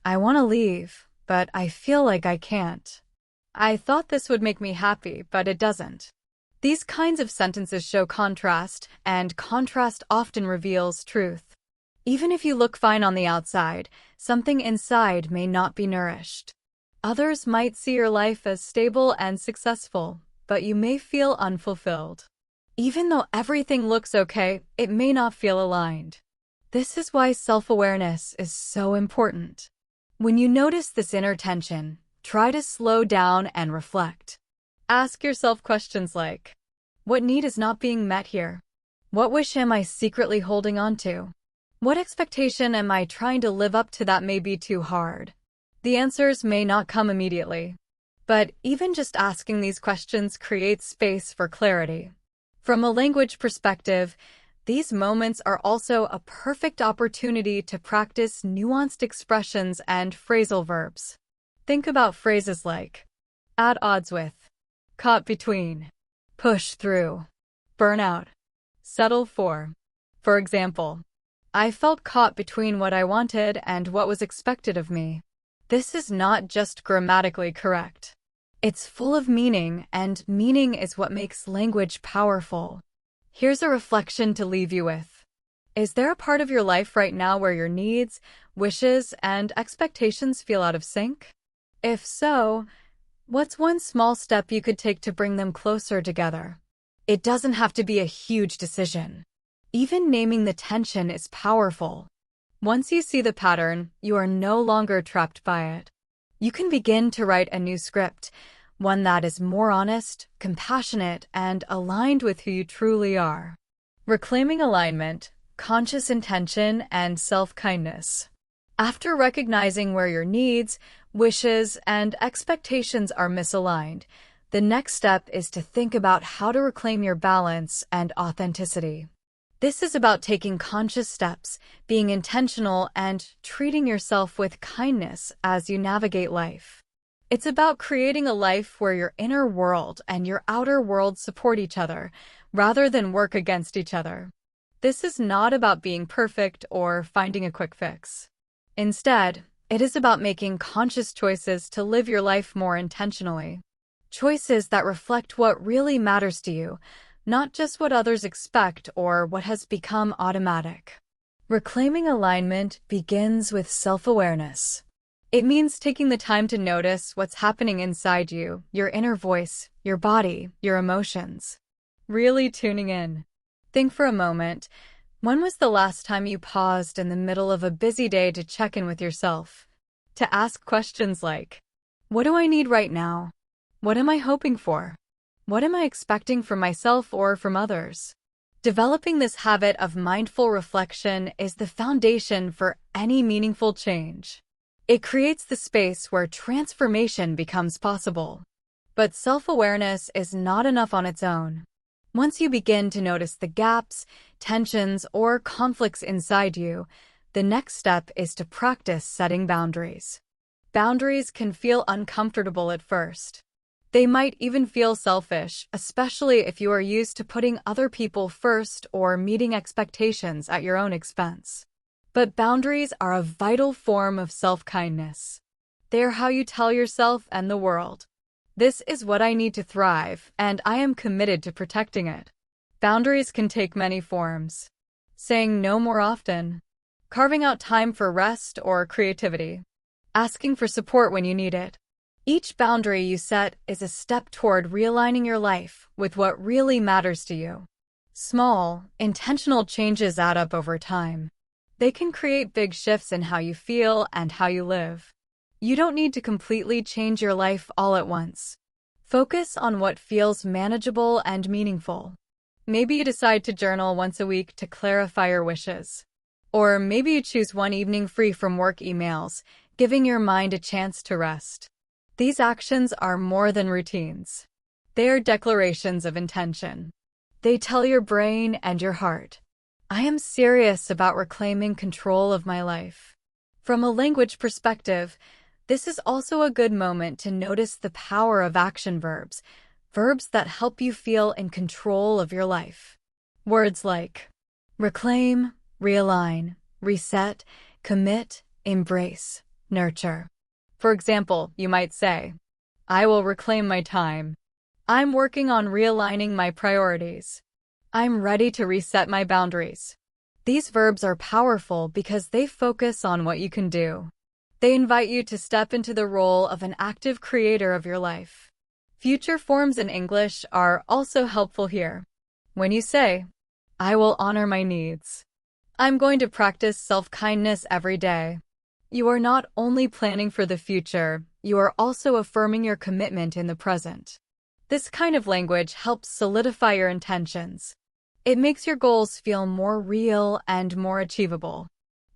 I want to leave, but I feel like I can't. I thought this would make me happy, but it doesn't." These kinds of sentences show contrast, and contrast often reveals truth. Even if you look fine on the outside, something inside may not be nourished. Others might see your life as stable and successful, but you may feel unfulfilled. Even though everything looks okay, it may not feel aligned. This is why self-awareness is so important. When you notice this inner tension, try to slow down and reflect. Ask yourself questions like, what need is not being met here? What wish am I secretly holding on to? What expectation am I trying to live up to that may be too hard? The answers may not come immediately, but even just asking these questions creates space for clarity. From a language perspective, these moments are also a perfect opportunity to practice nuanced expressions and phrasal verbs. Think about phrases like, at odds with, caught between, push through, burn out, settle for. For example, I felt caught between what I wanted and what was expected of me. This is not just grammatically correct. It's full of meaning, and meaning is what makes language powerful. Here's a reflection to leave you with. Is there a part of your life right now where your needs, wishes, and expectations feel out of sync? If so, what's one small step you could take to bring them closer together? It doesn't have to be a huge decision. Even naming the tension is powerful. Once you see the pattern, you are no longer trapped by it. You can begin to write a new script, one that is more honest, compassionate, and aligned with who you truly are. Reclaiming alignment, conscious intention, and self-kindness. After recognizing where your needs, wishes, and expectations are misaligned, the next step is to think about how to reclaim your balance and authenticity. This is about taking conscious steps, being intentional, and treating yourself with kindness as you navigate life. It's about creating a life where your inner world and your outer world support each other, rather than work against each other. This is not about being perfect or finding a quick fix. Instead, it is about making conscious choices to live your life more intentionally. Choices that reflect what really matters to you, not just what others expect or what has become automatic. Reclaiming alignment begins with self-awareness. It means taking the time to notice what's happening inside you, your inner voice, your body, your emotions. Really tuning in. Think for a moment, when was the last time you paused in the middle of a busy day to check in with yourself? To ask questions like, what do I need right now? What am I hoping for? What am I expecting from myself or from others? Developing this habit of mindful reflection is the foundation for any meaningful change. It creates the space where transformation becomes possible. But self-awareness is not enough on its own. Once you begin to notice the gaps, tensions, or conflicts inside you, the next step is to practice setting boundaries. Boundaries can feel uncomfortable at first. They might even feel selfish, especially if you are used to putting other people first or meeting expectations at your own expense. But boundaries are a vital form of self-kindness. They are how you tell yourself and the world, this is what I need to thrive, and I am committed to protecting it. Boundaries can take many forms. Saying no more often. carving out time for rest or creativity, asking for support when you need it. Each boundary you set is a step toward realigning your life with what really matters to you. Small, intentional changes add up over time. They can create big shifts in how you feel and how you live. You don't need to completely change your life all at once. Focus on what feels manageable and meaningful. Maybe you decide to journal once a week to clarify your wishes. Or maybe you choose one evening free from work emails, giving your mind a chance to rest. These actions are more than routines. They are declarations of intention. They tell your brain and your heart, I am serious about reclaiming control of my life. From a language perspective, this is also a good moment to notice the power of action verbs, verbs that help you feel in control of your life. Words like reclaim, realign, reset, commit, embrace, nurture. For example, you might say, I will reclaim my time. I'm working on realigning my priorities. I'm ready to reset my boundaries. These verbs are powerful because they focus on what you can do. They invite you to step into the role of an active creator of your life. Future forms in English are also helpful here. When you say, I will honor my needs. I'm going to practice self-kindness every day. You are not only planning for the future, you are also affirming your commitment in the present. This kind of language helps solidify your intentions. It makes your goals feel more real and more achievable.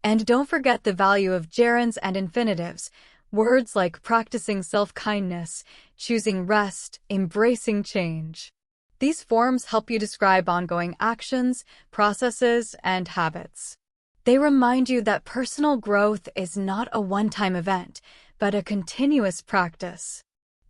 And don't forget the value of gerunds and infinitives, words like practicing self-kindness, choosing rest, embracing change. These forms help you describe ongoing actions, processes, and habits. They remind you that personal growth is not a one-time event, but a continuous practice.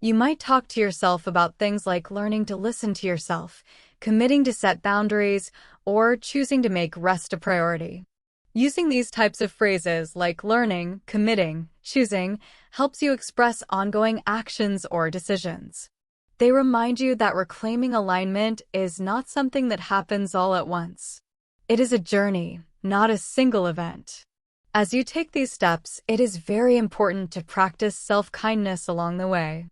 You might talk to yourself about things like learning to listen to yourself, committing to set boundaries, or choosing to make rest a priority. Using these types of phrases like learning, committing, choosing helps you express ongoing actions or decisions. They remind you that reclaiming alignment is not something that happens all at once. It is a journey, not a single event. As you take these steps, it is very important to practice self-kindness along the way.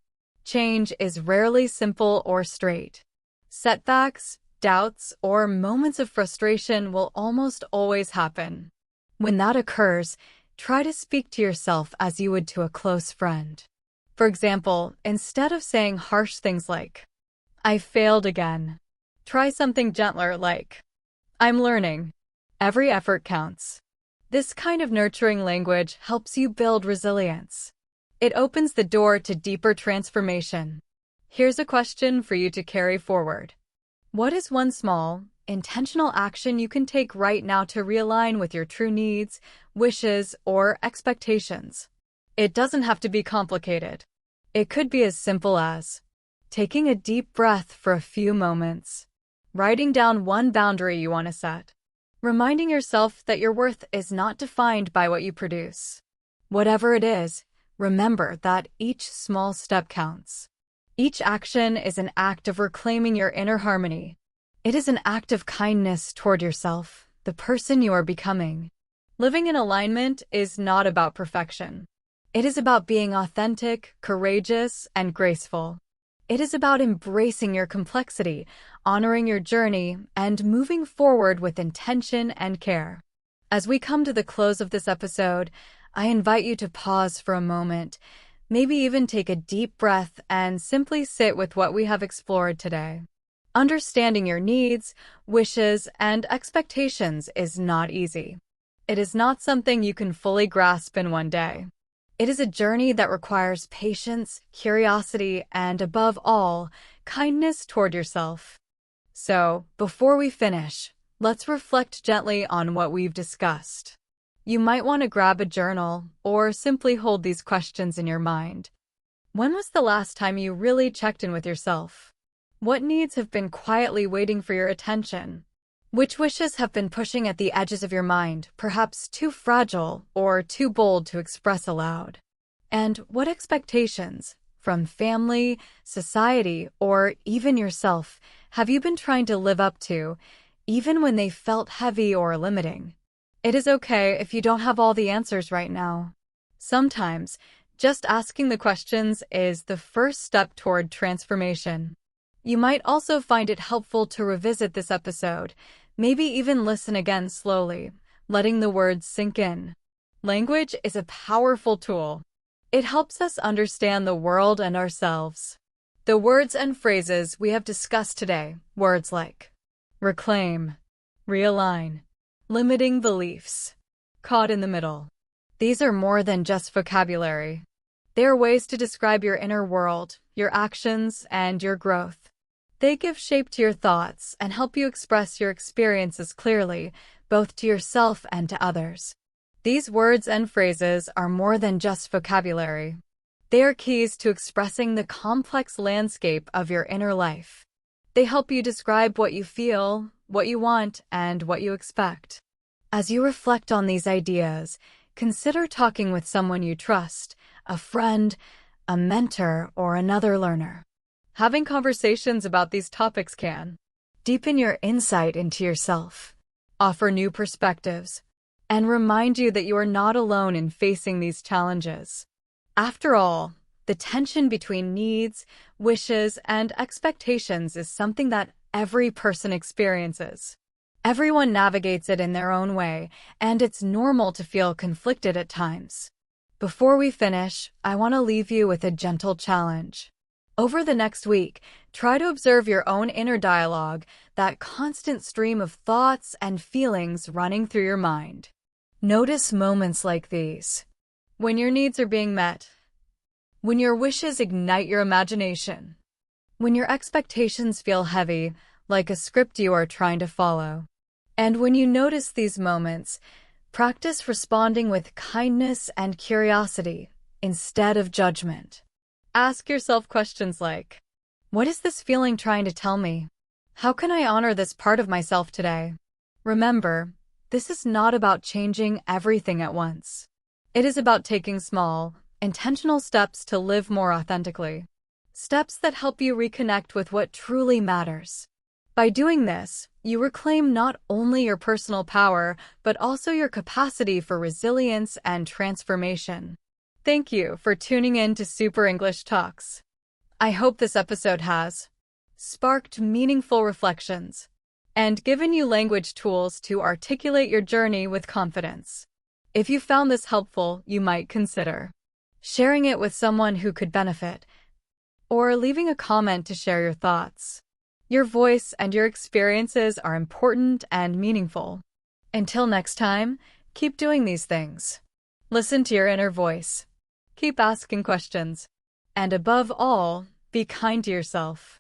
Change is rarely simple or straight. Setbacks, doubts, or moments of frustration will almost always happen. When that occurs, try to speak to yourself as you would to a close friend. For example, instead of saying harsh things like, I failed again, try something gentler like, I'm learning. Every effort counts. This kind of nurturing language helps you build resilience. It opens the door to deeper transformation. Here's a question for you to carry forward. What is one small, intentional action you can take right now to realign with your true needs, wishes, or expectations? It doesn't have to be complicated. It could be as simple as taking a deep breath for a few moments, writing down one boundary you want to set, reminding yourself that your worth is not defined by what you produce. Whatever it is, remember that each small step counts. Each action is an act of reclaiming your inner harmony. It is an act of kindness toward yourself, the person you are becoming. Living in alignment is not about perfection. It is about being authentic, courageous, and graceful. It is about embracing your complexity, honoring your journey, and moving forward with intention and care. As we come to the close of this episode, I invite you to pause for a moment, maybe even take a deep breath and simply sit with what we have explored today. Understanding your needs, wishes, and expectations is not easy. It is not something you can fully grasp in one day. It is a journey that requires patience, curiosity, and above all, kindness toward yourself. So, before we finish, let's reflect gently on what we've discussed. You might want to grab a journal or simply hold these questions in your mind. When was the last time you really checked in with yourself? What needs have been quietly waiting for your attention? Which wishes have been pushing at the edges of your mind, perhaps too fragile or too bold to express aloud? And what expectations, from family, society, or even yourself, have you been trying to live up to, even when they felt heavy or limiting? It is okay if you don't have all the answers right now. Sometimes, just asking the questions is the first step toward transformation. You might also find it helpful to revisit this episode, maybe even listen again slowly, letting the words sink in. Language is a powerful tool. It helps us understand the world and ourselves. The words and phrases we have discussed today, words like reclaim, realign, limiting beliefs, caught in the middle. These are more than just vocabulary. They are ways to describe your inner world, your actions, and your growth. They give shape to your thoughts and help you express your experiences clearly, both to yourself and to others. These words and phrases are more than just vocabulary. They are keys to expressing the complex landscape of your inner life. They help you describe what you feel, what you want, and what you expect. As you reflect on these ideas, consider talking with someone you trust, a friend, a mentor, or another learner. Having conversations about these topics can deepen your insight into yourself, offer new perspectives, and remind you that you are not alone in facing these challenges. After all, the tension between needs, wishes, and expectations is something that every person experiences. Everyone navigates it in their own way, and it's normal to feel conflicted at times. Before we finish, I want to leave you with a gentle challenge. Over the next week, try to observe your own inner dialogue, that constant stream of thoughts and feelings running through your mind. Notice moments like these. When your needs are being met. When your wishes ignite your imagination. When your expectations feel heavy, like a script you are trying to follow. And when you notice these moments, practice responding with kindness and curiosity instead of judgment. Ask yourself questions like, what is this feeling trying to tell me? How can I honor this part of myself today? Remember, this is not about changing everything at once. It is about taking small, intentional steps to live more authentically. Steps that help you reconnect with what truly matters. By doing this, you reclaim not only your personal power, but also your capacity for resilience and transformation. Thank you for tuning in to Super English Talks. I hope this episode has sparked meaningful reflections and given you language tools to articulate your journey with confidence. If you found this helpful, you might consider sharing it with someone who could benefit, or leaving a comment to share your thoughts. Your voice and your experiences are important and meaningful. Until next time, keep doing these things. Listen to your inner voice. Keep asking questions. And above all, be kind to yourself.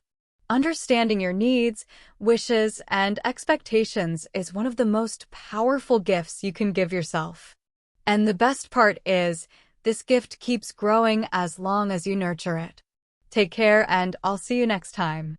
Understanding your needs, wishes, and expectations is one of the most powerful gifts you can give yourself. And the best part is, this gift keeps growing as long as you nurture it. Take care, and I'll see you next time.